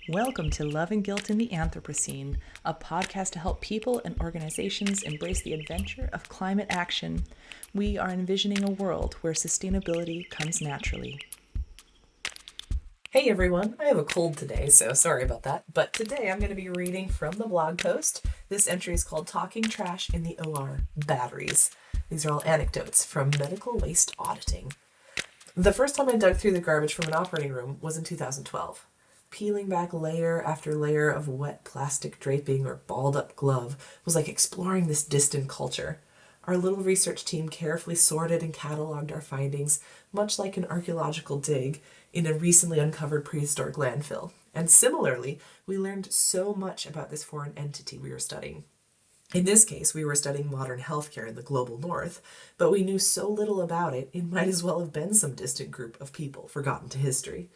Welcome to Love and Guilt in the Anthropocene, a podcast to help people and organizations embrace the adventure of climate action. We are envisioning a world where sustainability comes naturally. Hey everyone, I have a cold today, so sorry about that. But today I'm going to be reading from the blog post. This entry is called Talking Trash in the OR Batteries. These are all anecdotes from medical waste auditing. The first time I dug through the garbage from an operating room was in 2012. Peeling back layer after layer of wet plastic draping or balled up glove was like exploring this distant culture. Our little research team carefully sorted and cataloged our findings, much like an archaeological dig in a recently uncovered prehistoric landfill. And similarly, we learned so much about this foreign entity we were studying. In this case, we were studying modern healthcare in the global north, but we knew so little about it, it might as well have been some distant group of people forgotten to history.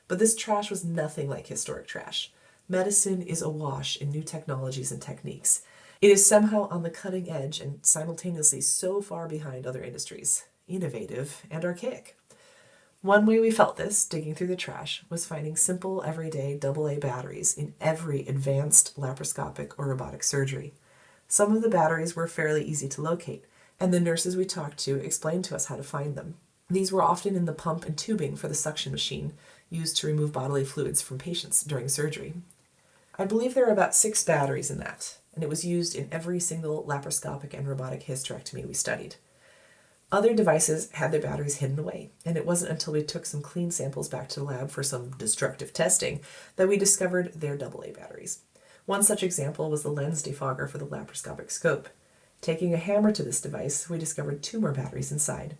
But this trash was nothing like historic trash. Medicine is awash in new technologies and techniques. It is somehow on the cutting edge and simultaneously so far behind other industries, innovative and archaic. One way we felt this, digging through the trash, was finding simple, everyday AA batteries in every advanced laparoscopic or robotic surgery. Some of the batteries were fairly easy to locate, and the nurses we talked to explained to us how to find them. These were often in the pump and tubing for the suction machine, used to remove bodily fluids from patients during surgery. I believe there are about 6 batteries in that, and it was used in every single laparoscopic and robotic hysterectomy we studied. Other devices had their batteries hidden away, and it wasn't until we took some clean samples back to the lab for some destructive testing that we discovered their AA batteries. One such example was the lens defogger for the laparoscopic scope. Taking a hammer to this device, we discovered 2 more batteries inside.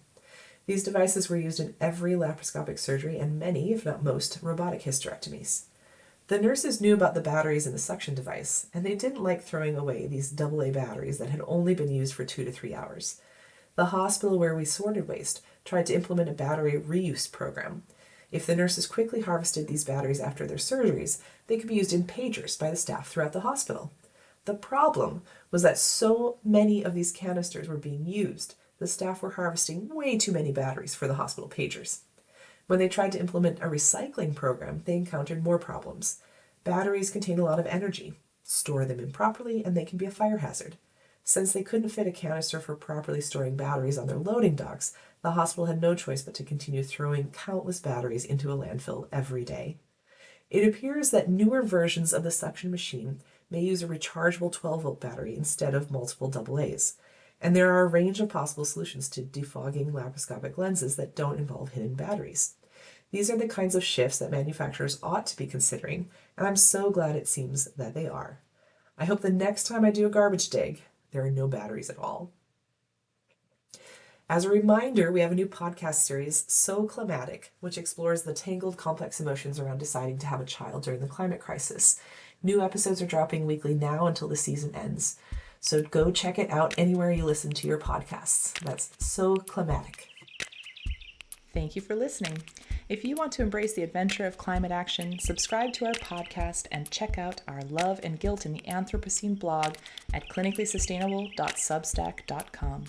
These devices were used in every laparoscopic surgery and many, if not most, robotic hysterectomies. The nurses knew about the batteries in the suction device, and they didn't like throwing away these AA batteries that had only been used for 2 to 3 hours. The hospital where we sorted waste tried to implement a battery reuse program. If the nurses quickly harvested these batteries after their surgeries, they could be used in pagers by the staff throughout the hospital. The problem was that so many of these canisters were being used, the staff were harvesting way too many batteries for the hospital pagers. When they tried to implement a recycling program, they encountered more problems. Batteries contain a lot of energy. Store them improperly and they can be a fire hazard. Since they couldn't fit a canister for properly storing batteries on their loading docks, the hospital had no choice but to continue throwing countless batteries into a landfill every day. It appears that newer versions of the suction machine may use a rechargeable 12-volt battery instead of multiple AA's. And there are a range of possible solutions to defogging laparoscopic lenses that don't involve hidden batteries. These are the kinds of shifts that manufacturers ought to be considering, and I'm so glad it seems that they are. I hope the next time I do a garbage dig, there are no batteries at all. As a reminder, we have a new podcast series, So Climatic, which explores the tangled, complex emotions around deciding to have a child during the climate crisis. New episodes are dropping weekly now until the season ends. So go check it out anywhere you listen to your podcasts. That's So Climatic. Thank you for listening. If you want to embrace the adventure of climate action, subscribe to our podcast and check out our Love and Guilt in the Anthropocene blog at clinicallysustainable.substack.com.